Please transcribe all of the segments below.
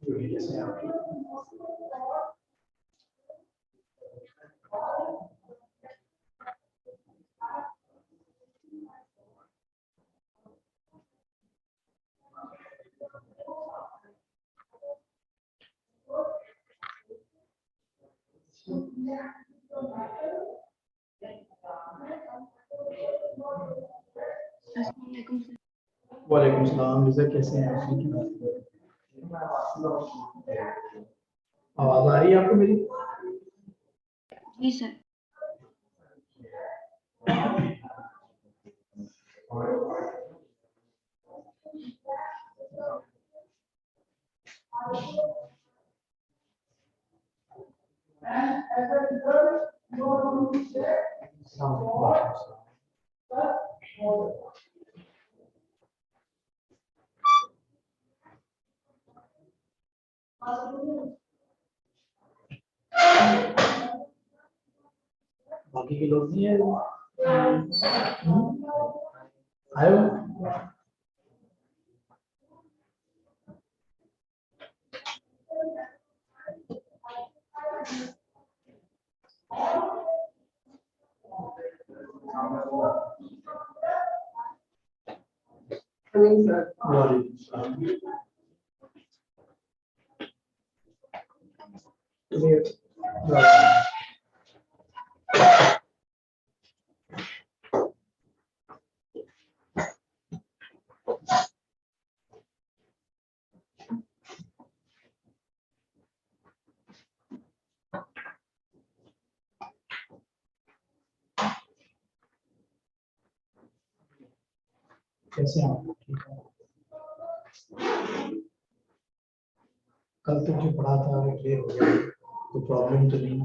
कैसे हैं आपकी? वालेकुम सलाम। रिज़ा कैसे हैं आप? आवाज आ रही है आपको मेरी? जी सर। बाकी के लोग नहीं है? आयो? वालेकुम सलाम। कैसे हैं आप? ठीक है। कल तक जो पढ़ा था वो क्लियर हो गया? कोई प्रॉब्लम तो नहीं?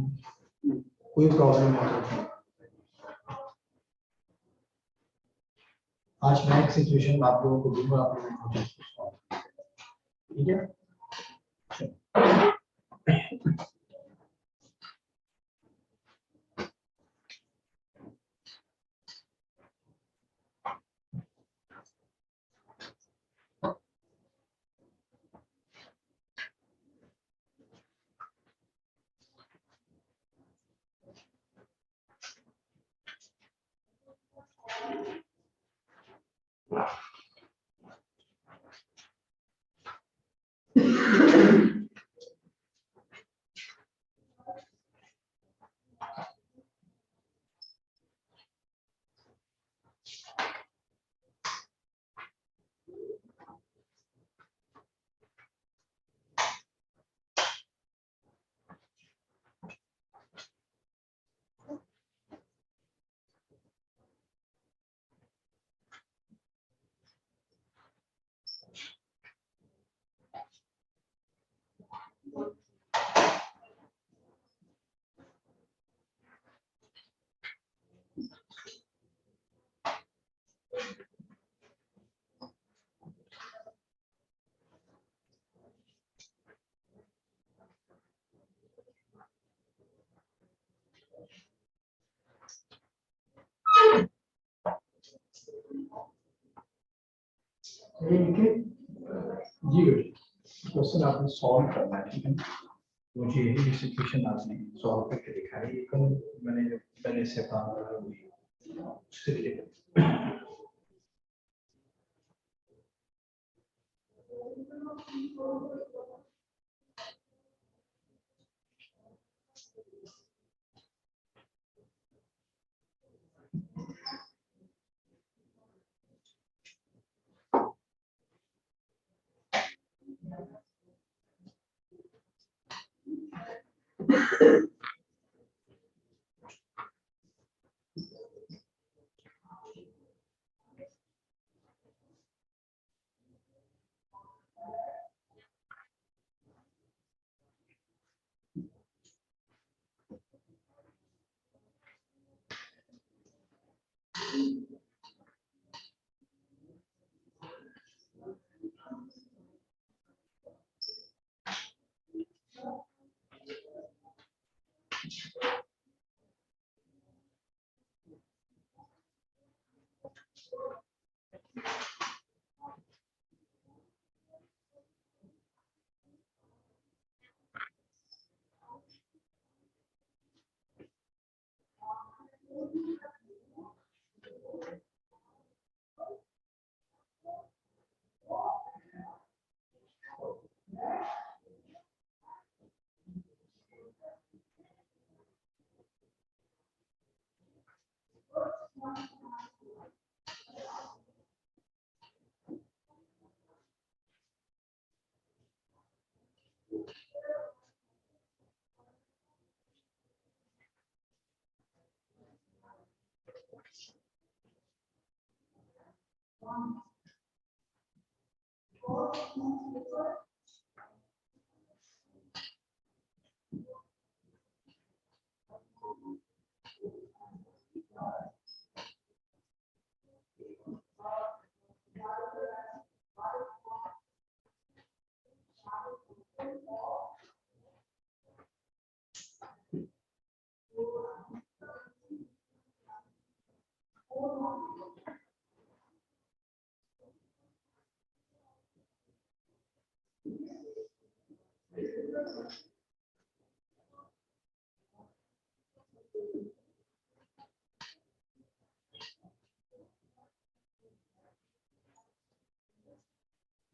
कोई प्रॉब्लम है तो आज मैं एक सिचुएशन आप लोगों को दूंगा, आप लोगों को ठीक है? जी बेटा, क्वेश्चन आपने सॉल्व करना है, ठीक है? मुझे ये सिचुएशन आपने सॉल्व करके दिखाई। ये कल मैंने जो पहले से काम करा हुई उससे रिलेटेड।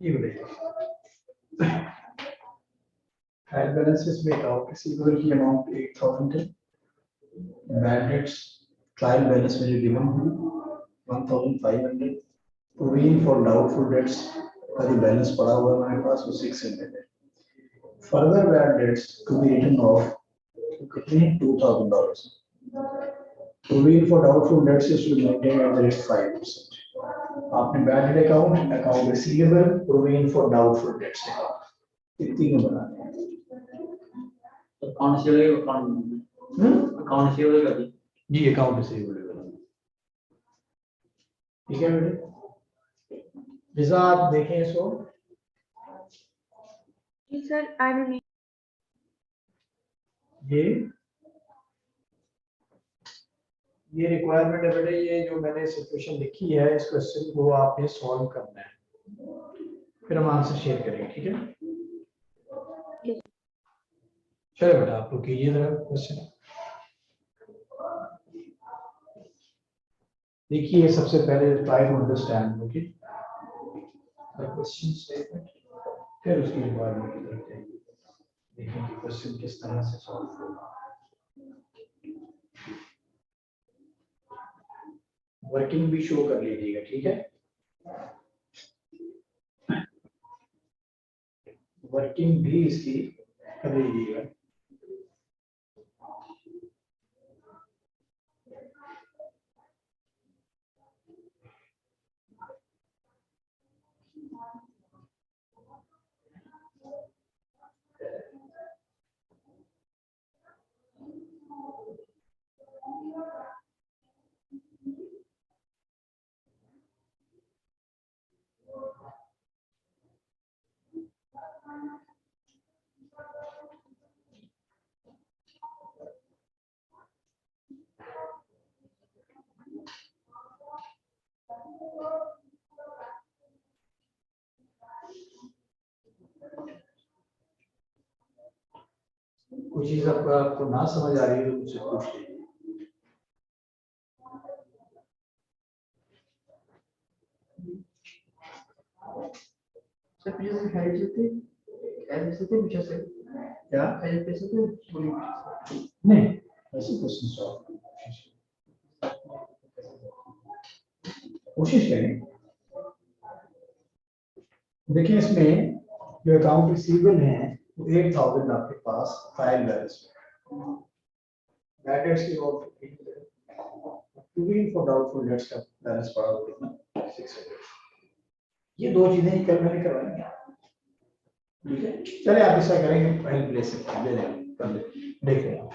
ये बताइए ट्रायल बैलेंसेस में अकाउंट रिसीवेबल की अमाउंट 8000 है, बैड डेट्स ट्रायल बैलेंस में जो गिवन हुई 1500, प्रोविजन फॉर डाउटफुल डेट्स का जो बैलेंस पड़ा हुआ है हमारे पास वो 600 है। Further bad debts to be written off कितने $2000। Provision for doubtful debts is to maintain at the rate 5%। आपने bad debt account, account receivable, provision for doubtful debts ये तीनों बनाने हैं। अकाउंट रिसीवेबल कर दी जी, अकाउंट रिसीवेबल। ठीक है बेटे, लिजा आप देखें इसको। जी सर, आई विल ये रिक्वायरमेंट है बेटे, ये जो मैंने सिचुएशन लिखी है इस क्वेश्चन को आपने सॉल्व करना है, फिर हम आंसर शेयर करेंगे। ठीक है, चलो बेटा आप लोग कीजिए जरा क्वेश्चन। देखिए सबसे पहले try to understand okay the question statement, फिर उसकी रिक्वायरमेंट की तरफ जाएंगे, देखें कि क्वेश्चन किस तरह से सॉल्व होगा। वर्किंग भी शो कर लीजिएगा, ठीक है, वर्किंग भी इसकी कर लीजिएगा। कुछ चीज आपको ना समझ आ रही है तो मुझसे पूछ लीजिए। सर पीछे से हाइट से ऐसे से पीछे से क्या ऐसे से तो पूरी नहीं, ऐसे क्वेश्चन सॉल्व कोशिश करें। देखिए इसमें जो अकाउंट रिसीवेबल है वो 8000 आपके पास ट्रायल बैलेंस में, बैड डेट्स की और प्रोविजन फॉर डाउटफुल डेट्स का बैलेंस पड़ा हुआ कितना 600। ये दो चीजें कल मैंने करवाई हैं, ठीक है। चलिए आप ऐसा करेंगे, हेल्प ले सकते हैं, ले लें, कर ले, देख लें।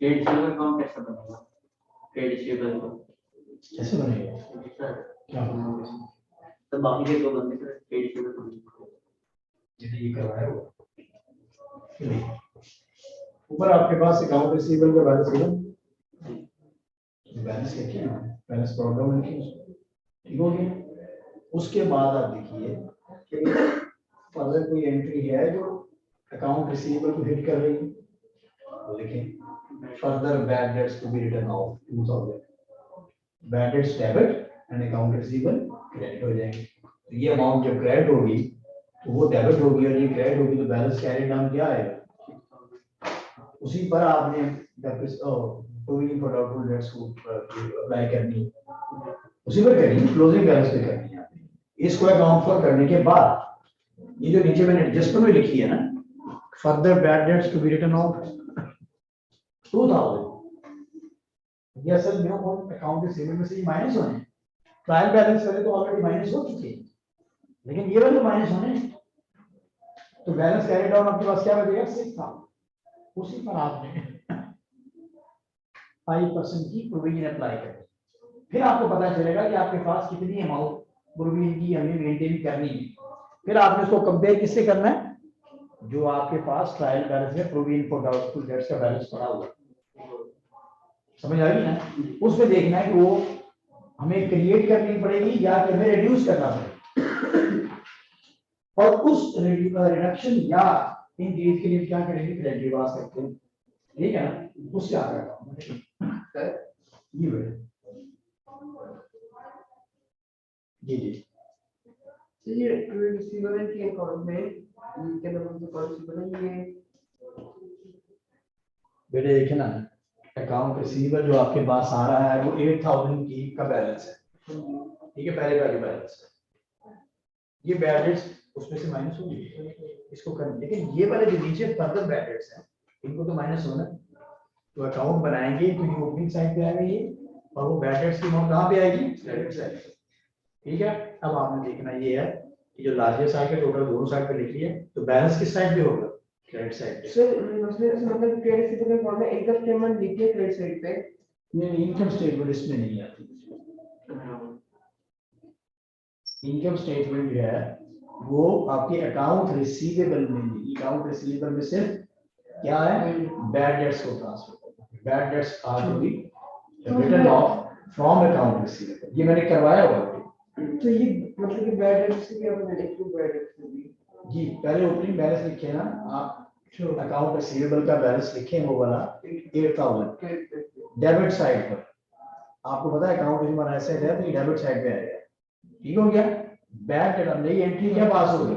ट्रेड रिसीवेबल अकाउंट कैसे बनेगा? ट्रेड रिसीवेबल कैसे बनेगा? सर क्या होगा इसमें? तो बाकी के दो बंदे सर ट्रेड रिसीवेबल जिन्हें ये करवाया होगा ऊपर आपके पास अकाउंट रिसीवेबल का बैलेंस है, बैलेंस लिखिए ना, बैलेंस प्रॉब्लम लिखिए, ठीक हो गया। उसके बाद आप देखिए कि फर्दर कोई एंट्री है जो अकाउंट रिसीवेबल को हिट कर रही है, तो लिखें further bad debts to be written off 2000, bad debts debit and account receivable credit हो जाएंगे। तो ये अमाउंट जब क्रेडिट होगी तो वो डेबिट होगी और ये क्रेडिट होगी, तो बैलेंस कैरी डाउन क्या आएगा, उसी पर आपने प्रोविजन फॉर डाउटफुल डेट्स को अप्लाई करनी, उसी पर करनी, क्लोजिंग बैलेंस पे करनी है आपने। इसको अकाउंट फॉर करने के बाद ये जो नीचे मैंने एडजस्टमेंट में लिखी है ना, further bad debts to be written off 2000, ये असल में अकाउंट रिसीवेबल में से ये माइनस होने, ट्रायल बैलेंस वाले तो ऑलरेडी माइनस हो चुके हैं, लेकिन ये वाले तो माइनस होने, तो बैलेंस कैरी डाउन आपके पास क्या बचेगा 6000, उसी पर आपने 5% की प्रोविजन अप्लाई करें, फिर आपको पता चलेगा कि आपके पास कितनी अमाउंट प्रोविजन की हमें मेंटेन करनी है। फिर आपने उसको कंपेयर किससे करना है, जो आपके पास ट्रायल बैलेंस है, प्रोविजन फॉर डाउटफुल डेट्स का बैलेंस पड़ा हुआ है, समझ आ गई ना, उसमें देखना है कि वो हमें क्रिएट करनी पड़ेगी या कि हमें रिड्यूस करना पड़ेगा, और उस रिडक्शन या इंक्रीज के लिए क्या करेंगे, क्रेडिट पास करते हैं, ठीक है ना, उससे आ रहा है ये जी चलिए ट्रेड रिसीवेबल के अकाउंट में क्या नाम से पॉलिसी बनाइए बेटे, देखिए ना, अकाउंट रिसीवेबल जो आपके पास आ रहा है वो 8000 की का बैलेंस है, ठीक है, पहले का जो बैलेंस है, ये बैड डेट्स उसमें से माइनस होगी, इसको करना, लेकिन ये वाले जो नीचे फर्दर बैड डेट्स हैं इनको तो माइनस होना, तो अकाउंट बनाएंगे तो ये ओपनिंग साइड पे आएगा ये, और वो बैड डेट्स की अमाउंट कहाँ पे आएगी, क्रेडिट साइड पे, ठीक है। अब आपने देखना ये है कि जो लार्जर साइड का टोटल दोनों साइड पे लिखी है, तो बैलेंस किस साइड पे होगा, क्रेडिट साइड पे। सर मतलब ट्रेड रिसीवेबल अकाउंट में इनकम स्टेटमेंट लिखिए क्रेडिट साइड पे, नहीं, इनकम स्टेटमेंट इसमें नहीं आती, इनकम स्टेटमेंट जो है वो आपके अकाउंट रिसीवेबल में नहीं, अकाउंट रिसीवेबल में सिर्फ क्या है, बैड डेट्स को transfer, bad debts are to be written off from account receivable, ये मैंने करवाया हुआ है। तो ये मतलब कि बैड डेट्स से क्या मैंने लिखूं, बैड डेट्स जी, पहले ओपनिंग बैलेंस लिखे ना आप, अकाउंट रिसीवेबल का बैलेंस लिखे वो वाला 8000 डेबिट साइड पर, आपको पता है अकाउंट हमारा एसेट है तो ये डेबिट साइड पे आएगा, ठीक हो गया। बैड डेट नई एंट्री क्या पास हो गई,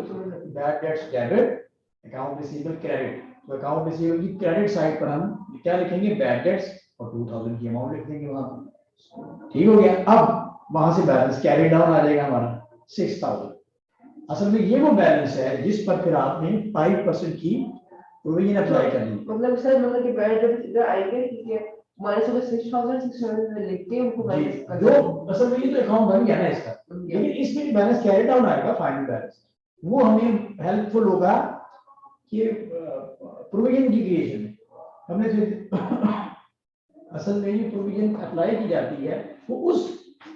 bad debts debit, account receivable credit, तो अकाउंट रिसीवेबल की क्रेडिट साइड पर हम क्या लिखेंगे, बैड डेट्स, और 2000 की अमाउंट लिख देंगे वहां, ठीक हो गया। अब वहां से बैलेंस कैरी डाउन आ जाएगा हमारा 6000, असल में ये वो बैलेंस है जिस पर फिर आपने 5% की प्रोविजन अप्लाई करनी है, मतलब सर मतलब कि बैड डेट्स इधर आएंगे, ठीक है, हमारे सब 6600 में लिख के उनको बैलेंस कर जो असल में ये तो अकाउंट बन गया ना इसका, लेकिन इसमें बैलेंस कैरी डाउन आएगा, फाइनल बैलेंस, वो हमें हेल्पफुल होगा कि प्रोविजन की क्रिएशन में हमने जो असल में ये प्रोविजन अप्लाई की जाती है वो उस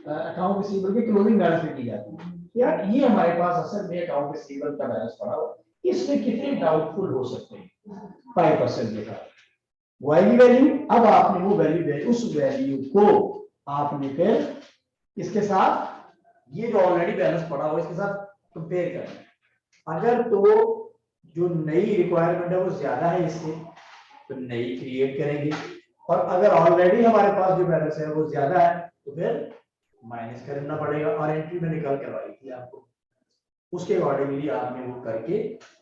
अकाउंट रिसीवेबल के क्लोजिंग बैलेंस में की जाती है, यार ये हमारे पास असल में अकाउंट रिसीवेबल का बैलेंस पड़ा हुआ, इसमें कितने डाउटफुल हो सकते हैं, 5% के साथ वाई वैल्यू, अब आपने वो वैल्यू, उस वैल्यू को आपने फिर इसके साथ ये जो ऑलरेडी बैलेंस पड़ा हुआ इसके साथ कंपेयर करना है, अगर तो जो नई रिक्वायरमेंट है वो ज्यादा है इससे, तो नई क्रिएट करेंगे, और अगर ऑलरेडी हमारे पास जो बैलेंस है वो ज्यादा है तो फिर माइनस करना पड़ेगा और एंट्री मैंने कल करवाई थी आपको, उसके अकॉर्डिंगली आपने वो करके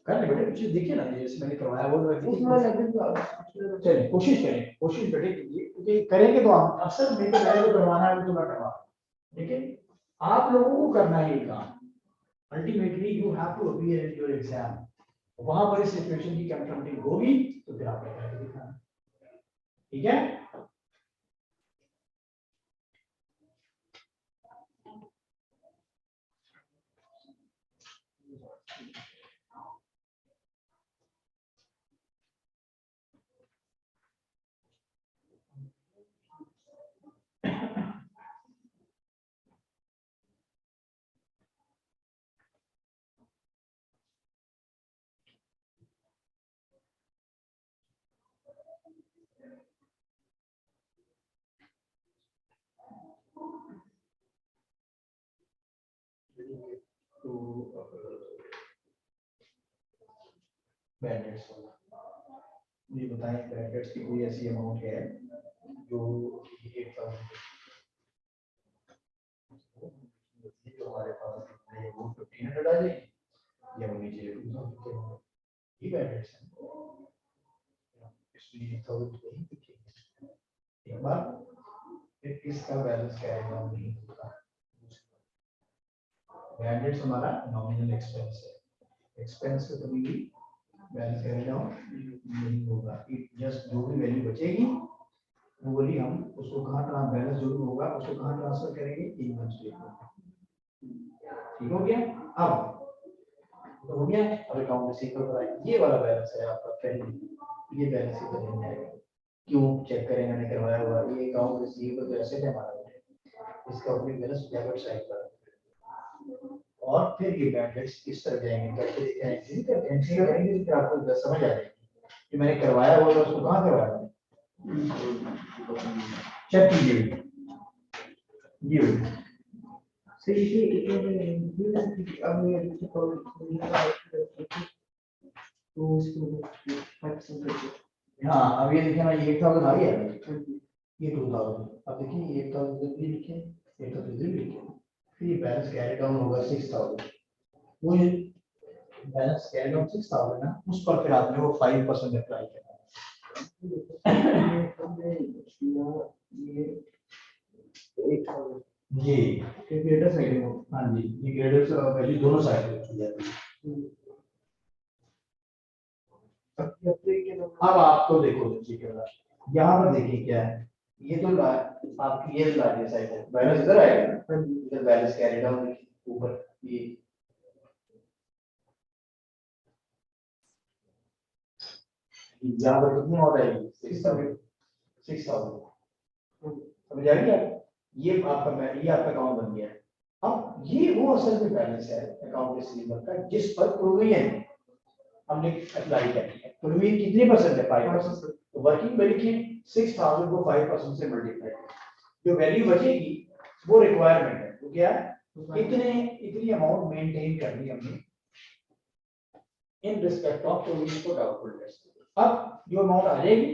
कर ले बेटे। कुछ देखिए ना जैसे मैंने करवाया वो उसमें लगे तो चलिए कोशिश बेटे कीजिए, क्योंकि करेंगे तो हम अक्सर मेरे को पहले तो करवाना है तो मैं करवा, लेकिन आप लोगों को करना है ये काम। Ultimately you have to appear in your exam, वहां पर इस सिचुएशन की कंफ्रंटिंग होगी तो फिर आपने करके दिखाना, ठीक है। तो बैंडेड्स ये बताएं, बैंडेड्स की कोई ऐसी अमाउंट है जो 8,000 जो हमारे पास है वो 1500 आ जाएगी या वो नीचे 2000 ये बैंडेड्स है, इसलिए 1000 नहीं दिखेगी। एक बार फिर इसका बैलेंस कैरी डाउन नहीं होगा। बैंडेड्स हमारा नॉमिनल एक्सपेंस है, एक्सपेंस पे कभी भी बैलेंस कैरी डाउन नहीं होगा। जस्ट जो भी वैल्यू बचेगी वो वाली हम उसको कहाँ बैलेंस जो भी होगा उसको कहाँ ट्रांसफर करेंगे, इनकम स्टेटमेंट। ठीक हो गया। अब तो हो गया। अब अकाउंट रिसीवेबल ये वाला बैलेंस है आपका पहले, ये बैलेंस ही बदल जाएगा। क्यों चेक करें, मैंने करवाया हुआ ये अकाउंट रिसीवेबल तो एसेट है हमारा, इसका ओपनिंग बैलेंस डेबिट साइड पर और फिर ये बैलेंस किस तरह जाएंगे करके एंट्री करेंगे फिर आपको समझ आ जाएगी कि मैंने करवाया हुआ उसको कहाँ करवाया। चेक कीजिए ये So you see, it will be हाँ अब ये देखिए ना ये 1000 आ गया, ये 2000, अब देखिए ये 1000 भी लिखे, ये 1000 भी लिखे, फिर ये बैलेंस कैरी डाउन होगा 6000, वो ये बैलेंस कैरी डाउन 6000 ना, उस पर फिर आपने वो 5% अप्लाई करना जी, ग्रेटर साइड में। हाँ जी, ये ग्रेटर वैल्यू दोनों साइड में की जाती है। अब आपको देखो यहाँ पर देखिए क्या है, ये तो आपकी ये लार्ज साइड है, बैलेंस इधर आएगा ना, इधर बैलेंस कैरी डाउन ऊपर ये यहाँ पर कितनी और आएगी 6000 समझ आ गया। ये आपका अकाउंट बन गया। अब ये वो असल में बैलेंस है अकाउंट रिसीवेबल का जिस पर प्रोविजन हमने अप्लाई करनी है। प्रोविजन कितने परसेंट है 5%, तो वर्किंग वैल्यू की 6000 को 5% से मल्टीप्लाई, जो वैल्यू बचेगी वो रिक्वायरमेंट है, तो क्या इतनी अमाउंट मेंटेन करनी हमने in respect of provision for doubtful dates. अब जो अमाउंट आ जाएगी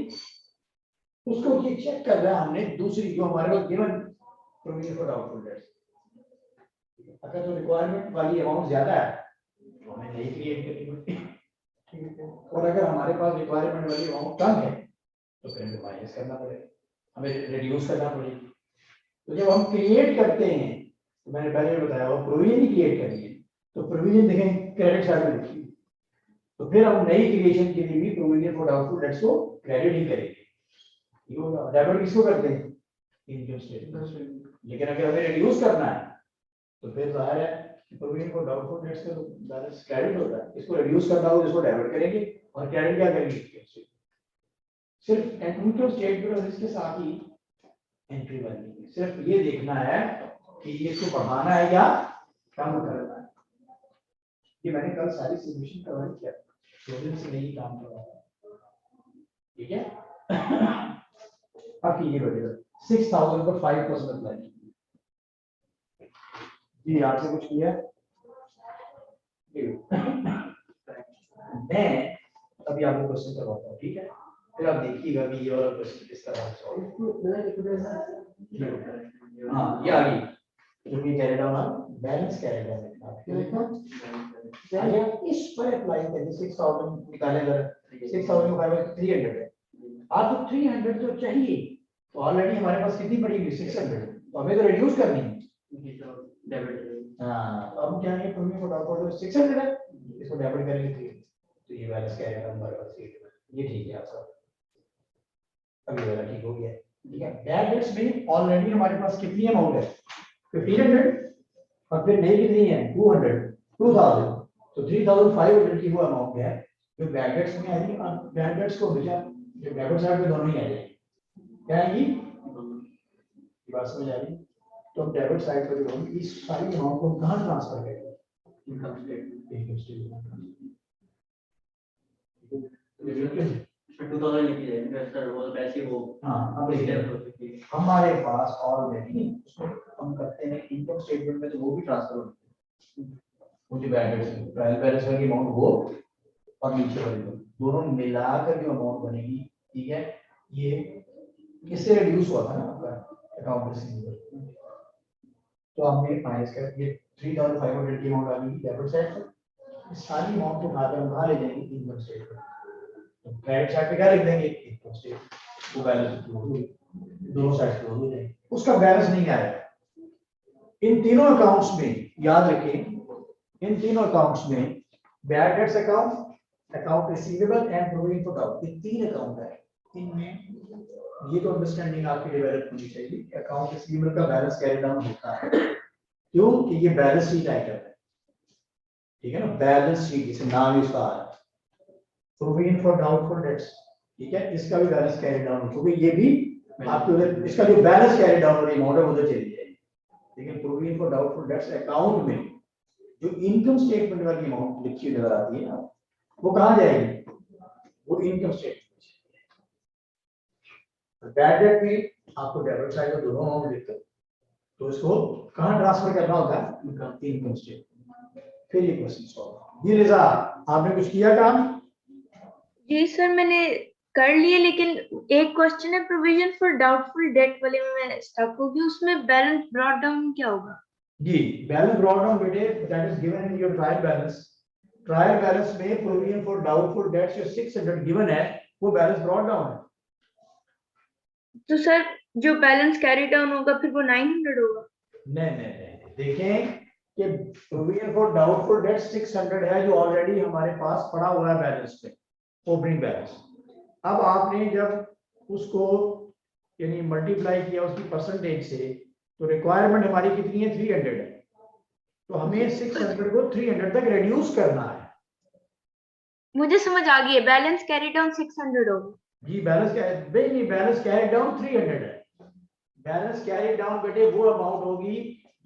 उसको ये चेक कर रहा है हमने दूसरी जो हमारे पास given provision for doubtful debts, अगर तो रिक्वायरमेंट वाली अमाउंट ज्यादा है तो हमें नहीं क्रिएट करनी पड़ती, और अगर हमारे पास रिक्वायरमेंट वाली अमाउंट कम है तो फिर हमें माइनस करना पड़ेगा, हमें रिड्यूस करना पड़ेगी। तो जब हम क्रिएट करते हैं तो मैंने पहले बताया वो प्रोविजन ही क्रिएट करनी है, तो प्रोविजन देखें क्रेडिट साइड में लिखी, तो फिर हम नई क्रिएशन के लिए भी प्रोविजन फॉर डाउटफुल डेट्स को क्रेडिट ही करेंगे। डेबिट किसको करते हैं, इनकम स्टेटमेंट। लेकिन अगर हमें रिड्यूस करना है तो फिर जाहिर है प्रोविजन फॉर डाउटफुल डेट्स का बैलेंस क्रेडिट होता है, इसको रिड्यूस करना हो इसको डेबिट करेंगे और क्रेडिट क्या करेंगे, सिर्फ इनकम स्टेटमेंट और इसके साथ ही एंट्री बननी है। सिर्फ ये देखना है कि इसको बढ़ाना है या कम करना है। ये मैंने कल सारी सॉल्यूशन कवर किया, दो दिन से नहीं काम करवाया, ठीक है। अब कीजिए बेटा 6000 पर 5% अप्लाई कीजिए जी, आपसे कुछ किया मैं अभी आपको क्वेश्चन करवाता हूँ, ठीक है, फिर आप देखिएगा कि ये वाला क्वेश्चन किस तरह सॉल्व। हाँ ये आ गई, जो भी carry down balance carry down देखो आगे इस पर अप्लाई करिए 6000 निकाले अगर 6000 को 300 है आपको 300 तो चाहिए तो ऑलरेडी हमारे पास कितनी पड़ी हुई 600 तो हमें तो रिड्यूस करनी है हाँ तो हम क्या है तुम्हें को डॉट 600 है इसको डेबिट करेंगे 3 तो ये बैलेंस कैरी डाउन हमारे पास ये ठीक है आपका अभी वाला ठीक हो गया ठीक है बैड डेट्स में ऑलरेडी हमारे पास कितनी अमाउंट है 1500 और फिर नई कितनी है 200 2000 तो 3500 की वो अमाउंट है जो बैड डेट्स में आएगी और बैड डेट्स को भेजा जो डेबिट साइड पे दोनों ही आ जाएंगे क्या आएगी ये बात समझ आ रही तो हम डेबिट साइड पर जो होगी इस सारी अमाउंट को कहां ट्रांसफर करेंगे इनकम स्टेटमेंट 2000 लिखी जाएगी सर वो पैसे वो हाँ अब देखिए हमारे पास ऑलरेडी उसको हम करते हैं इनकम स्टेटमेंट में तो वो भी ट्रांसफर होती है वो जो बैलेंस ट्रायल बैलेंस वाली अमाउंट वो और नीचे वाली दोनों मिलाकर जो अमाउंट बनेगी ठीक है ये किससे रिड्यूस हुआ था ना आपका अकाउंट रिसीवेबल तो हमने माइनस कर ये 3500 की अमाउंट आ गई डेबिट साइड से सारी अमाउंट को उठाकर हम कहाँ ले जाएंगे इनकम स्टेटमेंट तो क्रेडिट साइड पे क्या लिख देंगे इनकम स्टेटमेंट वो बैलेंस दोनों साइड क्लोज हो जाएंगे उसका बैलेंस नहीं आएगा इन तीनों अकाउंट्स में याद रखें इन तीनों अकाउंट्स में bad debts account receivable and provision for doubt ये तीन अकाउंट है इनमें ये तो अंडरस्टैंडिंग आपकी डेवलप होनी चाहिए अकाउंट रिसीवेबल का बैलेंस कैरी डाउन होता है क्योंकि ये बैलेंस शीट आइटम है ठीक है ना बैलेंस शीट इसे नाम इसका है प्रोविजन फॉर डाउटफुल डेट्स ठीक है इसका भी बैलेंस कैरी डाउन क्योंकि ये भी आपके उधर इसका जो बैलेंस कैरी डाउन वाली अमाउंट है उधर चली जाएगी लेकिन provision for doubtful dates account में जो इनकम स्टेटमेंट वाली अमाउंट लिखी हुई नजर आती है ना वो कहां जाएगी वो इनकम स्टेटमेंट बैड डेट में आपको डेबिट साइड में दोनों अमाउंट लिखते तो इसको कहां ट्रांसफर करना होगा इनकम स्टेटमेंट फिर ये क्वेश्चन सॉल्व ये रिजा आपने कुछ किया काम जी सर मैंने कर लिए लेकिन एक क्वेश्चन है प्रोविजन फॉर डाउटफुल डेट वाले में मैं स्टक हो गई उसमें बैलेंस ब्रॉट डाउन क्या होगा जी बैलेंस ब्रॉट डाउन बेटे that is given in your trial balance में प्रोविजन फॉर डाउटफुल डेट्स जो 600 गिवन है वो बैलेंस ब्रॉट डाउन है तो सर जो बैलेंस कैरी डाउन होगा फिर वो 900 होगा नहीं देखें कि प्रोविजन फॉर डाउटफुल डेट्स 600 है जो ऑलरेडी हमारे पास पड़ा हुआ है बैलेंस में ओपनिंग बैलेंस अब आपने जब उसको यानी मल्टीप्लाई किया उसकी परसेंटेज से तो रिक्वायरमेंट हमारी कितनी है 300 है तो हमें 600 को 300 तक रिड्यूस करना है मुझे समझ आ गई है बैलेंस कैरी डाउन 600 होगा जी बैलेंस कैरी डाउन 300 है बैलेंस कैरी डाउन बेटे वो अमाउंट होगी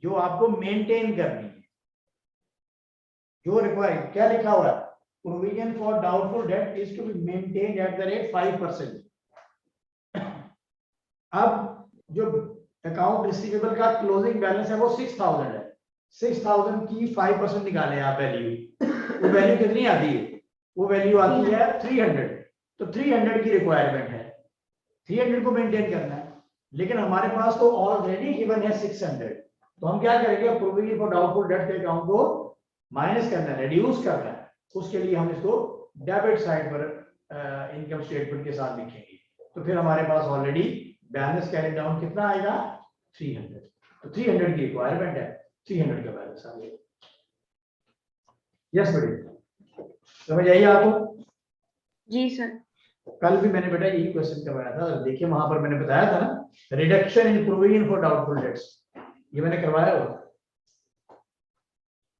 जो आपको मेंटेन करनी है जो रिक्वायर क्या लिखा हुआ है provision for doubtful debt is to be maintained at the rate 5%. अब जो अकाउंट रिसीवेबल का क्लोजिंग बैलेंस है वो 6000 है 6000 की 5% निकालें आप वैल्यू वो वैल्यू कितनी आती है वो वैल्यू आती है 300 तो 300 की रिक्वायरमेंट है 300 को मेंटेन करना है लेकिन हमारे पास तो ऑलरेडी गिवन है 600 तो हम क्या करेंगे प्रोविजन फॉर डाउटफुल डेट के अकाउंट को माइनस करना है रिड्यूस करना है उसके लिए हम इसको डेबिट साइड पर इनकम स्टेटमेंट के साथ लिखेंगे तो फिर हमारे पास ऑलरेडी बैलेंस कैरी डाउन कितना आएगा 300 तो 300 की रिक्वायरमेंट है 300 का बैलेंस आ गया यस बेटे समझ आइए आपको जी सर कल भी मैंने बेटा यही क्वेश्चन करवाया था देखिए वहां पर मैंने बताया था ना reduction in provision for doubtful debts ये मैंने करवाया हुआ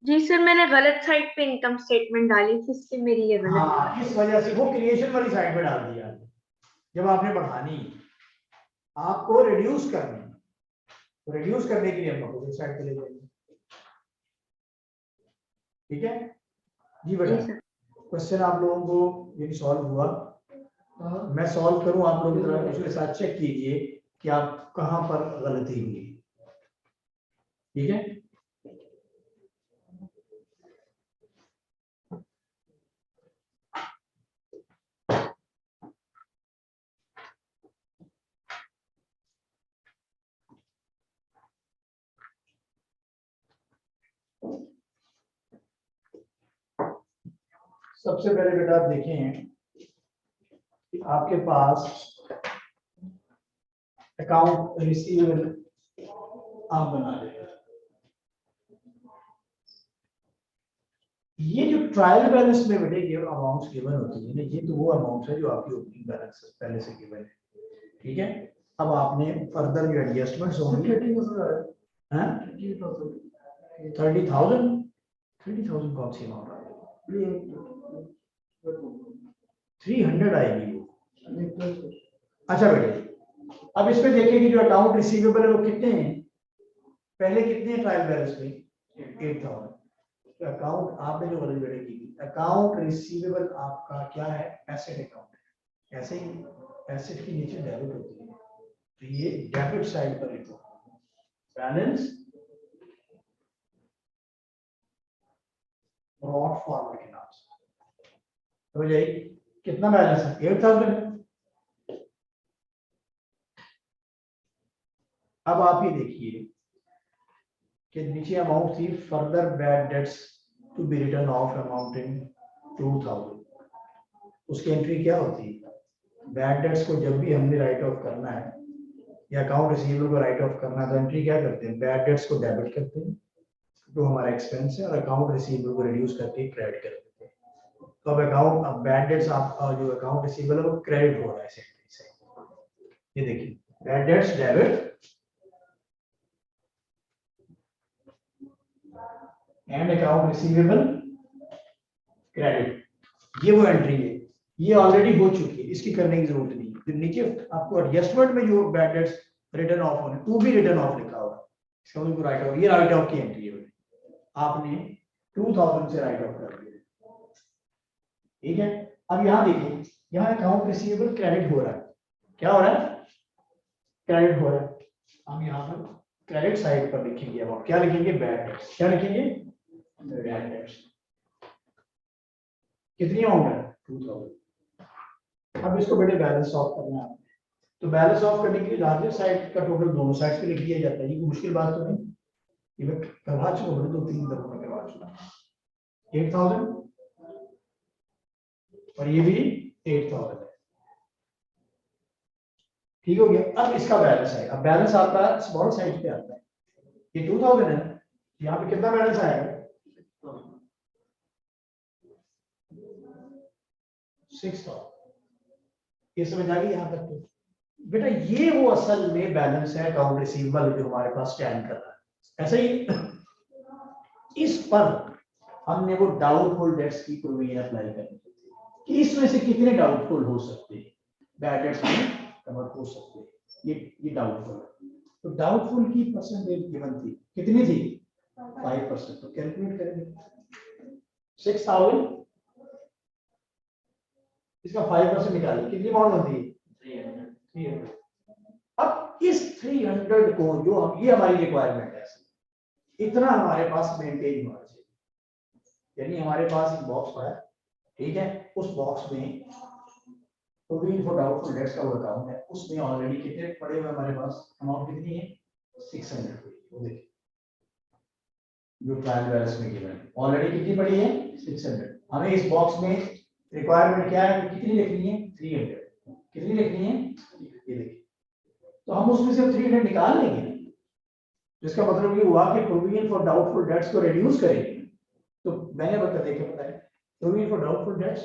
जी सर मैंने गलत साइड पे इनकम स्टेटमेंट डाली थी इसलिए मेरी ये गलत हाँ इस वजह से वो क्रिएशन वाली साइड पे डाल दिया जब आपने बढ़ानी आपको रिड्यूस करनी तो रिड्यूस करने के लिए हम अपोजिट साइड पे ले जाएंगे ठीक है जी बेटा क्वेश्चन आप लोगों को ये सॉल्व हुआ मैं सॉल्व करूं आप लोग जरा उसके साथ चेक कीजिए कि आप कहां पर गलती हुई ठीक है सबसे पहले बेटा आप देखें कि आपके पास अकाउंट रिसीवेबल आप बना रहे हैं। ये जो ट्रायल बैलेंस में बेटे ये अमाउंट्स गिवन होती है ना, ये तो वो अमाउंट है जो आपकी ओपनिंग बैलेंस पहले से गिवन है, ठीक है। अब आपने फर्दर जो एडजस्टमेंट्स होंगे, 30,000 कौन सी अमाउंट आ रही है? 300 आएगी वो। अच्छा बेटे, अब इसमें देखें कि जो अकाउंट रिसीवेबल है वो कितने हैं, पहले कितने हैं ट्रायल बैलेंस में? 8,000। अकाउंट आपने जो वाली बेटे की, अकाउंट रिसीवेबल आपका क्या है? एसेट अकाउंट है। ऐसे ही एसेट के नीचे डेबिट होती है, तो ये डेबिट साइड पर लिखो बैलेंस ब्रॉट फॉरवर्ड के नाम से। तो ये कितना बैलेंस है? 8,000। अब आप ये देखिए कि नीचे अमाउंट थी further bad debts to be written off amounting 2,000। उसकी एंट्री क्या होती है? बैड डेट्स को जब भी हमने राइट ऑफ करना है या अकाउंट रिसीवेबल को राइट ऑफ करना है तो एंट्री क्या करते हैं? बैड डेट्स को डेबिट करते हैं जो हमारा एक्सपेंस है, और अकाउंट रिसीवेबल को रिड्यूस करके क्रेडिट कर देते हैं। तो अब अकाउंट, अब बैड डेट्स आप जो अकाउंट रिसीवेबल है वो क्रेडिट हो रहा है एंट्री से। ये देखिए bad debts debit and account receivable credit, ये वो एंट्री है, ये ऑलरेडी हो चुकी है, इसकी करने की जरूरत नहीं है। तो नीचे आपको एडजस्टमेंट में जो बैड डेट्स रिटर्न ऑफ होने, टू बी रिटर्न ऑफ लिखा हुआ है, इसका मतलब राइट ऑफ, ये राइट ऑफ की एंट्री है, आपने 2,000 से राइट ऑफ कर दिया, ठीक है। अब यहां देखिए, यहां अकाउंट रिसीवेबल क्रेडिट हो रहा है, क्या हो रहा है? क्रेडिट हो रहा है। हम यहाँ पर क्रेडिट साइड पर लिखेंगे, अब क्या लिखेंगे? Bad debts. क्या लिखेंगे? Bad debts. कितनी अमाउंट है? 2,000। अब इसको बेटे बैलेंस ऑफ करना है, तो बैलेंस ऑफ करने के लिए लार्जर साइड का टोटल दोनों साइड पे लिख दिया जाता है। ये कोई मुश्किल बात तो नहीं, ये मैं करवा चुका हूं, 2-3 दफा में करवा चुका। 8,000 और ये भी 8,000 है, ठीक हो गया। अब इसका बैलेंस है, अब बैलेंस आपका स्मॉल साइज पे आता है, ये 2,000 है, यहाँ पे कितना बैलेंस आएगा? 6,000। ये समझ आ गई यहाँ तक? तो बेटा ये वो असल में बैलेंस है अकाउंट रिसीवेबल जो हमारे पास स्टैंड कर रहा है। ऐसा ही इस पर हमने वो डाउटफुल डेट्स की प्रोविजन अप्लाई करनी थी कि इसमें से कितने डाउटफुल हो सकते हैं, बैड डेट्स में कन्वर्ट हो सकते हैं, ये डाउटफुल है। तो डाउटफुल की परसेंटेज गिवन थी, कितनी थी? 5%। तो कैलकुलेट करेंगे 6,000, इसका 5% निकालिए, कितनी अमाउंट बनती है? 300। अब इस 300 को जो हम, ये हमारी रिक्वायरमेंट है, इतना हमारे पास मेंटेन होना चाहिए। यानी हमारे पास एक बॉक्स है, ठीक है, उस बॉक्स में प्रोविजन फॉर डाउटफुल डेट्स का वो अकाउंट है, उसमें ऑलरेडी कितने पड़े हुए हमारे पास? अमाउंट कितनी है? 600। वो देखिए जो ट्रायल बैलेंस में गिवन है, ऑलरेडी कितनी पड़ी है? 600। हमें इस बॉक्स में रिक्वायरमेंट क्या है? कितनी लिखनी है? 300। कितनी लिखनी है? ये देखिए, तो हम उसमें से 300 निकाल लेंगे, जिसका मतलब ये हुआ कि प्रोविजन फॉर डाउटफुल डेट्स को रिड्यूस करेंगे। तो मैंने बता देखा पता है, provision for doubtful dates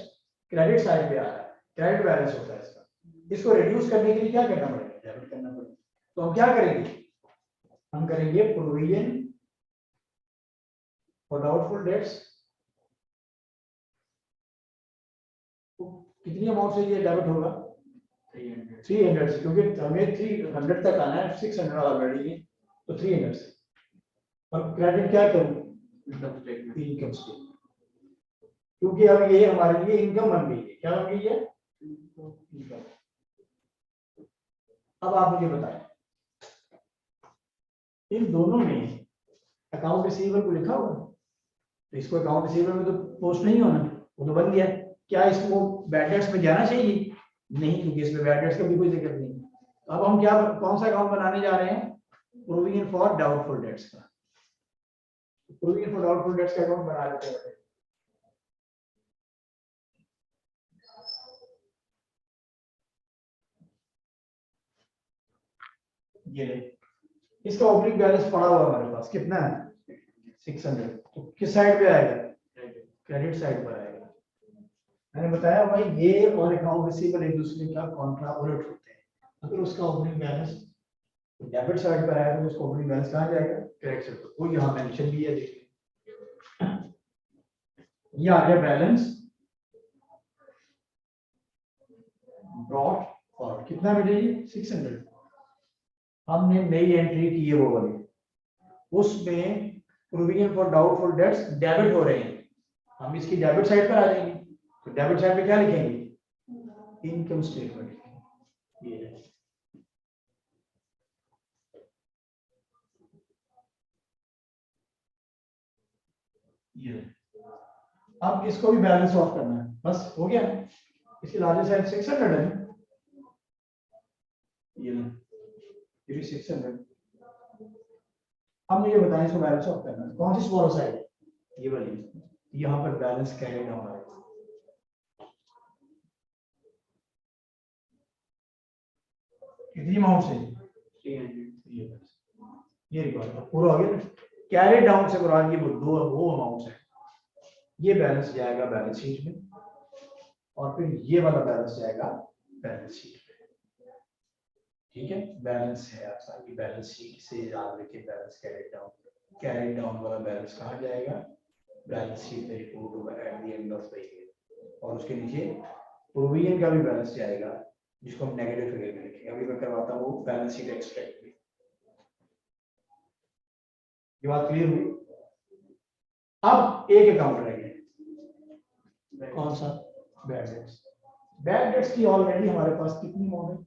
credit side पे आ रहा है, क्रेडिट बैलेंस होता है इसका, इसको रिड्यूस करने के लिए क्या करना पड़ेगा? डेबिट करना पड़ेगा। तो हम क्या करेंगे? हम करेंगे प्रोविजन फॉर डाउटफुल डेट्स, कितनी अमाउंट से ये डेबिट होगा? 300 से, क्योंकि हमें 300 तक आना है, 600 ऑलरेडी है, तो 300 से। और क्रेडिट क्या करूं? इनकम स्टेटमेंट, क्योंकि अब ये हमारे लिए इनकम बन गई है। क्या बन गई है? इनकम। अब आप मुझे बताएं, इन दोनों में अकाउंट रिसीवेबल को लिखा हुआ है, तो इसको अकाउंट रिसीवेबल में तो पोस्ट नहीं होना, वो तो बन गया। क्या इसको बैड डेट्स में जाना चाहिए? नहीं, क्योंकि इसमें बैड डेट्स का भी कोई जिक्र नहीं। अब हम क्या, कौन सा अकाउंट बनाने जा रहे हैं? प्रोविजन फॉर डाउटफुल डेट्स का। प्रोविजन फॉर डाउटफुल डेट्स का अकाउंट बना लेते हैं। ये ले, इसका ओपनिंग बैलेंस पड़ा हुआ है हमारे पास, कितना है 600, तो किस साइड पे आएगा, क्रेडिट साइड पर आएगा। मैंने बताया भाई ये और अकाउंट रिसीवेबल एक दूसरे का कॉन्ट्रा उलट होते हैं। अगर उसका ओपनिंग बैलेंस डेबिट साइड पर आया तो उसका ओपनिंग बैलेंस कहाँ जाएगा, क्रेडिट साइड पर। वो यहाँ मेंशन भी है, देखिए ये आ गया बैलेंस ब्रॉट फॉरवर्ड, कितना मिलेगी 600। हमने नई एंट्री की है वो वाली, उसमें provision for doubtful dates debit हो रहे हैं, हम इसकी डेबिट साइड पर आ जाएंगे। तो डेबिट साइड पे क्या लिखेंगे, इनकम स्टेटमेंट लिखेंगे। ये है, ये है। अब इसको भी बैलेंस ऑफ करना है, बस हो गया। इसकी लार्जेस्ट साइड 600 है, ये भी 600। अब मुझे बताएं इसको बैलेंस ऑफ करना है, कौन सी स्मॉल साइड है, ये वाली। यहाँ पर बैलेंस कैरी डाउन आएगा, कितनी अमाउंट से 300। ये रिकॉर्ड पूरा हो गया। कैरी डाउन से मुराद ये वो अमाउंट्स है। ये बैलेंस जाएगा बैलेंस शीट में, और फिर ये वाला बैलेंस जाएगा बैलेंस शीट में। ठीक है, बैलेंस है आपका, ये बैलेंस शीट से याद रखिए, बैलेंस कैरी डाउन वाला बैलेंस कहाँ जाएगा, बैलेंस शीट में रिपोर्ट होगा at the end of the year. और उसके नीचे प्रोविजन का भी बैलेंस जाएगा, जिसको हम नेगेटिव फिगर में लिखेंगे। अभी मैं करवाता हूँ बैलेंस शीट एक्सट्रैक्ट में। ये बात क्लियर हुई। अब एक अकाउंट रह गया, कौन सा, बैड डेट्स। बैड डेट्स की ऑलरेडी हमारे पास कितनी अमाउंट है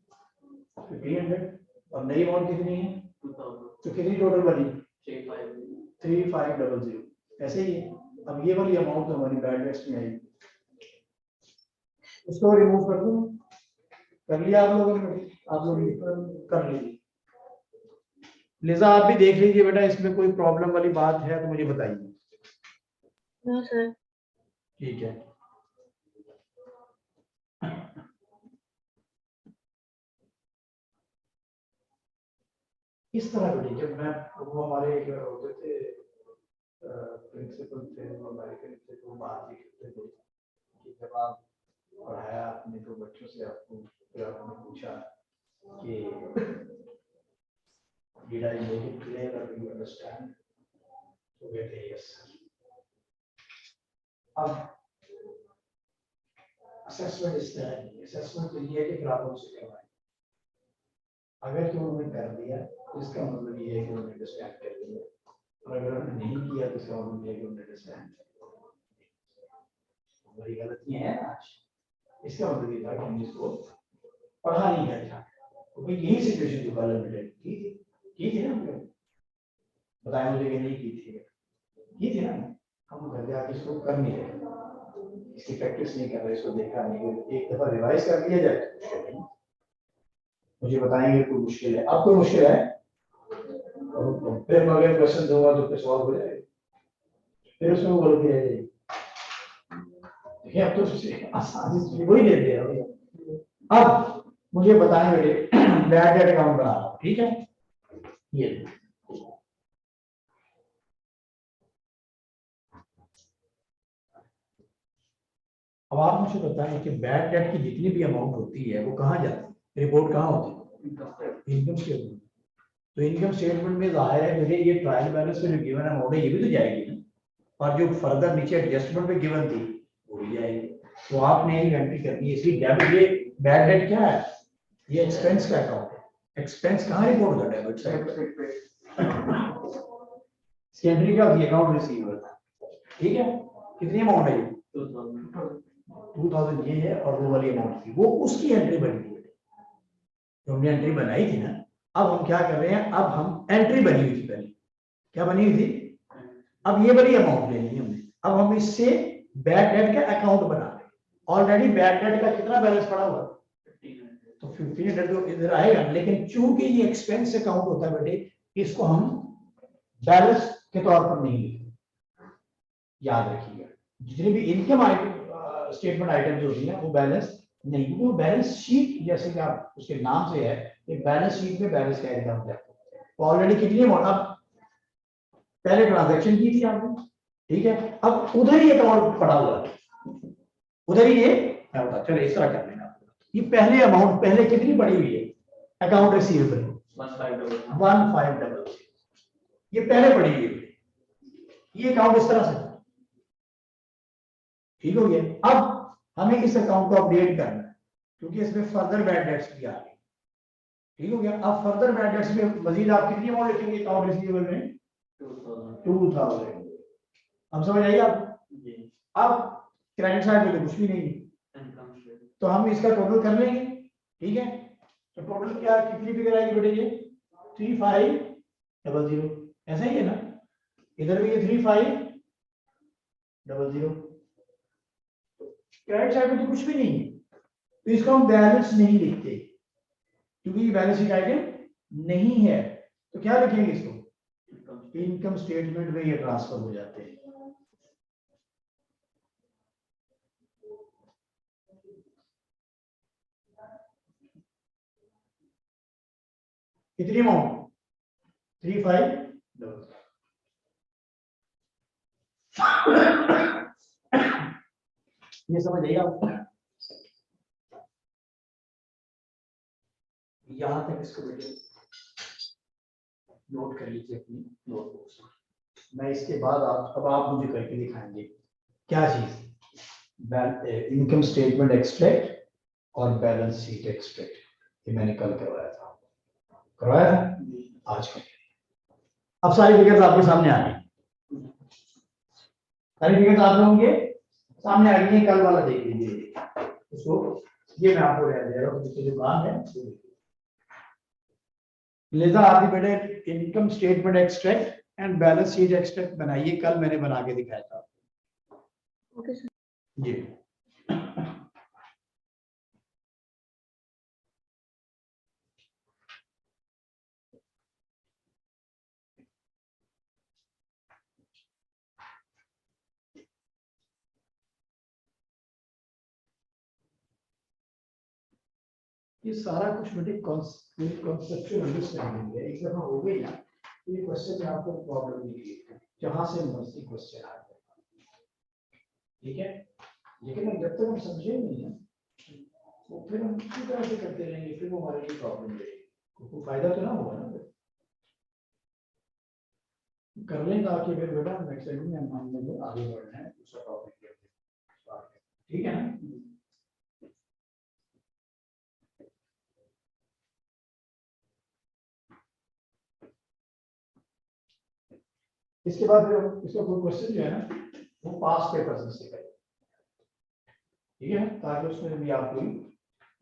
1500, और नई अमाउंट कितनी है 2000। तो कितनी टोटल बनी 3500। 3500। ऐसे ही है। अब ये वाली अमाउंट तो हमारी बैड डेट्स में आई, इसको रिमूव कर दूं, कर लिया आप लोगों ने, आप लोग कर लीजिए। लिजा आप भी देख लीजिए बेटा, इसमें कोई प्रॉब्लम वाली बात है तो मुझे बताइए। No sir. ठीक है, इस तरह बेटे, जब मैं वो हमारे एक होते थे प्रिंसिपल थे, वो अमेरिकन थे, तो बात ये करते थे कि जब आप पढ़ाया आपने तो बच्चों से आपको फिर आपने पूछा कि did I make it clear or do you understand? तो कहते हैं yes sir। अब असेसमेंट इस तरह की, असेसमेंट तो ये है कि ग्राहकों से करवाएं। अगर तो उन्होंने कर दिया तो इसका मतलब ये है कि उन्होंने अंडरस्टैंड कर लिया, और अगर उन्होंने नहीं किया तो इसका मतलब ये है कि उन्होंने अंडरस्टैंड हमारी गलतियां हैं आज। इसका मतलब ये था कि हम इसको पढ़ा नहीं गया, क्योंकि यही सिचुएशन जो कल हमने की थी ना, बताया मुझे कि नहीं की थी ना, हम घर जाके इसको कर नहीं रहे, इसकी प्रैक्टिस नहीं कर रहे, इसको देखा नहीं, एक दफा रिवाइज कर लिया जाए। मुझे बताएंगे कोई मुश्किल है, अब कोई मुश्किल है फिर मैं अगर क्वेश्चन दूंगा तो फिर सॉल्व हो जाएगा, फिर उसमें वो गलती रह जाएगी। देखिए अब तो आसानी वही दे दिया। अब मुझे बताएं बेटे, बैड डेट अकाउंट बना रहा हूं, ठीक है। ये अब आप मुझे बताएं कि बैड डेट की जितनी भी अमाउंट होती है वो कहाँ जाती है, रिपोर्ट कहाँ होती है, इनकम स्टेटमेंट। तो इनकम स्टेटमेंट में जाहिर है मुझे ये ट्रायल बैलेंस में जो गिवन अमाउंट है ये भी तो जाएगी ना, और जो फर्दर नीचे एडजस्टमेंट में गिवन थी वो भी जाएगी। तो आपने एक एंट्री करनी है, इसलिए डेबिट, ये बैड डेट क्या है, ये एक्सपेंस का अकाउंट है। एक्सपेंस कहाँ रिपोर्ट होता है, डेबिट साइड पे। इसकी एंट्री क्या होती है, अकाउंट रिसीवेबल, ठीक है। कितनी अमाउंट है, 2000 ये है, और वो वाली अमाउंट थी वो उसकी एंट्री बनी थी, जो हमने एंट्री बनाई थी ना। अब हम क्या कर रहे हैं, अब हम एंट्री बनी हुई थी पहले, क्या बनी हुई थी, अब ये वाली अमाउंट लेनी है हमने। अब हम इससे बैड डेट का अकाउंट बना रहे हैं। ऑलरेडी बैड डेट का कितना बैलेंस पड़ा हुआ, तो 1500 तो इधर आएगा, लेकिन चूंकि ये एक्सपेंस अकाउंट होता है बेटे, इसको हम बैलेंस के तौर पर नहीं लिखते, याद रखिएगा। जितनी भी इनकम स्टेटमेंट आइटम जो होती है वो बैलेंस नहीं, क्योंकि वो बैलेंस शीट जैसे कि आप उसके नाम से है, एक बैलेंस शीट में बैलेंस कैरी डाउन करते हैं। ऑलरेडी कितनी अमाउंट, अब पहले ट्रांजैक्शन की थी आपने, ठीक है, अब उधर ही अकाउंट पड़ा हुआ है, उधर ही ये क्या होता है। चलो इस तरह कर लेना, ये पहले अमाउंट पहले कितनी पड़ी हुई है, अकाउंट रिसीवेबल 1500, ये पहले पड़ी हुई है, ये अकाउंट इस तरह से, ठीक हो गया। अब हमें इस अकाउंट को अपडेट करना है, क्योंकि इसमें फर्दर बैड डेट्स भी आ रही है, ठीक हो गया। अब फर्दर बैड डेट्स में मजीद आप कितनी अमाउंट लिखेंगे अकाउंट रिसीवेबल में, 2000। हम समझ आइए आप। अब क्रेडिट साइड में तो कुछ भी नहीं है, तो हम इसका टोटल कर लेंगे, ठीक है। तो टोटल क्या कितनी फिगर आएगी बेटे, ये 3500, ऐसा ही है ना, इधर भी ये 3500, क्रेडिट साइड में तो कुछ भी नहीं है, तो इसको हम बैलेंस नहीं लिखते, क्योंकि ये बैलेंस शीट आइटम नहीं है। तो क्या लिखेंगे इसको, इनकम स्टेटमेंट में ये ट्रांसफर हो जाते हैं। कितनी अमाउंट, 3500। ये समझ आइए आप, यहां तक इसको बेटे नोट कर लीजिए अपनी नोटबुक्स में। मैं इसके बाद अब आप मुझे करके दिखाएंगे क्या चीज, इनकम स्टेटमेंट एक्सट्रैक्ट और बैलेंस शीट एक्सट्रैक्ट, ये मैंने कल करवाया था आज का। अब सारी फिगर्स आपके सामने आ गई, सारी फिगर्स आप लोगों के सामने आ गई है। कल वाला देख लीजिए इसको, ये मैं आपको दे रहा हूँ, जिसकी जो काम है लिजा आप भी बेटे income statement extract and balance sheet extract बनाइए, कल मैंने बना के दिखाया था। Okay sir. जी ये सारा कुछ बेटे कॉन्सेप्चुअल अंडरस्टैंडिंग है, एक दफा हो गई ना, ये क्वेश्चन में आपको प्रॉब्लम नहीं है, जहां से मर्जी क्वेश्चन आ जाए, ठीक है। लेकिन जब तक हम समझे नहीं ना, तो फिर हम किसी तरह से करते रहेंगे, फिर वो हमारे लिए प्रॉब्लम रहेगी, कोई फायदा तो ना होगा ना। कर लें ताकि फिर बेटा नेक्स्ट टाइम में हम आगे बढ़ना है, दूसरा टॉपिक, ठीक है ना। इसके बाद फिर इसका कोई क्वेश्चन जो है ना, वो पास पेपर से करें, ठीक है, ताकि उसमें भी आपको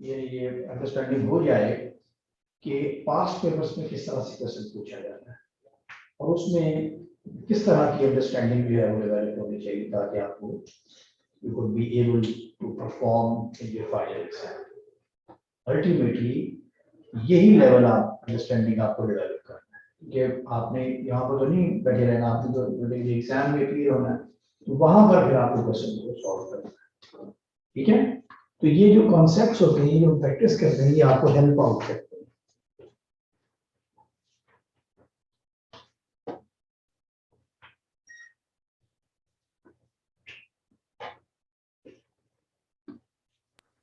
ये अंडरस्टैंडिंग हो जाए कि पास पेपर्स में किस तरह से क्वेश्चन पूछा जाता है, और उसमें किस तरह की अंडरस्टैंडिंग जो है वो डेवलप होनी चाहिए, ताकि आपको you could be able to perform in your final exam. Ultimately यही लेवल आप अंडरस्टैंडिंग आपको डेवलप करना है, कि आपने यहाँ पर तो नहीं बैठे रहना, आपने तो एग्जाम में क्लियर होना है, तो वहां पर फिर आपको क्वेश्चन को सॉल्व करना है, ठीक है। तो ये जो कॉन्सेप्ट्स होते हैं, जो प्रैक्टिस करते हैं, ये आपको हेल्प आउट करते हैं।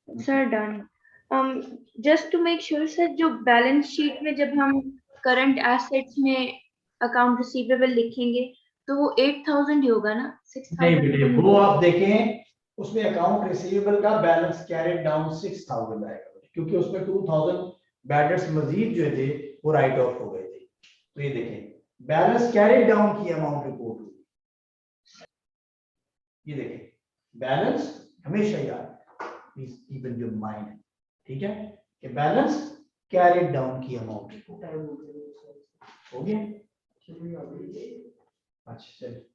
Sir done. Just to make sure sir, जो बैलेंस शीट में जब हम करंट एसेट्स में अकाउंट रिसीवेबल लिखेंगे तो वो 8000 ही होगा ना, 6000 नहीं बेटे, वो आप देखें उसमें अकाउंट रिसीवेबल का बैलेंस कैरिड डाउन 6000 आएगा, क्योंकि उसमें 2000 बैड डेट्स मजीद जो थे वो राइट ऑफ हो गए थे। तो ये देखें बैलेंस कैरिड डाउन की अमाउंट रिपोर्ट हुई, ये देखें बैलेंस हमेशा याद कीप इन योर माइंड, ठीक है, कि बैलेंस कैरिड डाउन की अमाउंट रिपोर्ट हो गया। अच्छा चलिए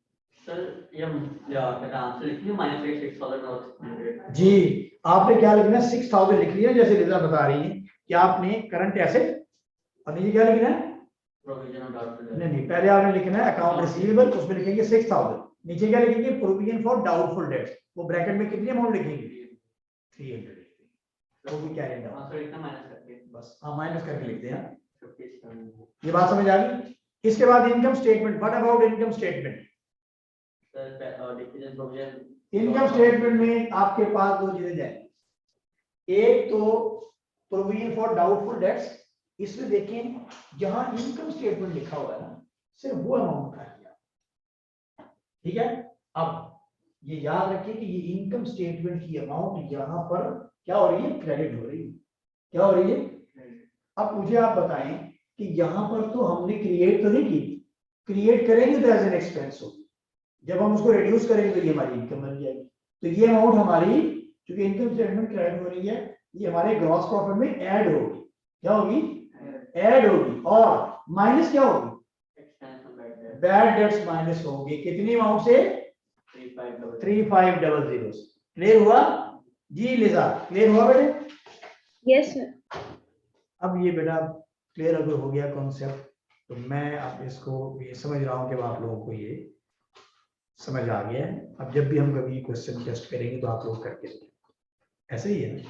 सर, ये आंसर लिखिए -6000 जी, आपने क्या लिखना है, 6000 लिख लिया, जैसे लिजा बता रही है कि आपने करंट एसेट और नीचे क्या लिखना है, प्रोविजन ऑफ डाउटफुल। नहीं पहले आपने लिखना है अकाउंट रिसीवेबल, उसमें लिखेंगे 6000, नीचे क्या लिखेंगे, प्रोविजन फॉर डाउटफुल डेट्स, वो ब्रैकेट में कितनी अमाउंट लिखेंगे, 300। वो भी कैरी हाँ सर इतना माइनस करके बस हाँ माइनस करके लिखते हैं। 57 ये बात समझ आ गई। इसके बाद income statement, what about income statement? Sir difference provision income statement में आपके पास दो चीजें जाएंगी, एक तो प्रोविजन फॉर डाउटफुल डेट्स, इसमें देखें जहां इनकम स्टेटमेंट लिखा हुआ है ना सिर्फ वो अमाउंट उठा लिया, ठीक है। अब ये याद रखिए कि ये इनकम स्टेटमेंट की अमाउंट यहाँ पर क्या हो रही है, क्रेडिट हो रही है, क्या हो रही है। अब मुझे आप बताएं कि यहाँ पर तो हमने क्रिएट तो नहीं की, क्रिएट करेंगे तो एज एन एक्सपेंस होगी, जब हम उसको रिड्यूस करेंगे तो ये हमारी इनकम बन जाएगी। तो ये अमाउंट हमारी चूंकि इनकम स्टेटमेंट क्रेडिट हो रही है, ये हमारे ग्रॉस प्रॉफिट में ऐड होगी, क्या होगी, ऐड होगी, और माइनस क्या होगी, बैड डेट्स माइनस होंगे, कितनी अमाउंट से, 3500। क्लियर हुआ जी लिजा, क्लियर हुआ बेटे? Yes sir. अब ये बेटा क्लियर अगर हो गया कॉन्सेप्ट, तो मैं अब इसको ये समझ रहा हूँ कि आप लोगों को ये समझ आ गया है। अब जब भी हम कभी क्वेश्चन टेस्ट करेंगे तो आप लोग करके देखें, ऐसे ही है ना,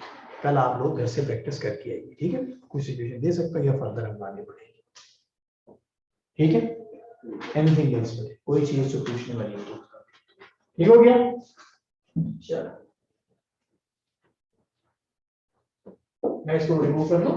कल आप लोग घर से प्रैक्टिस करके आइए, ठीक है। कुछ सिचुएशन दे सकता है या फर्दर हम आगे बढ़ेंगे, ठीक है। एनीथिंग एल्स, कोई चीज जो पूछने वाली हो, ठीक हो गया, चलो मैं इसको रिमूव कर लूं।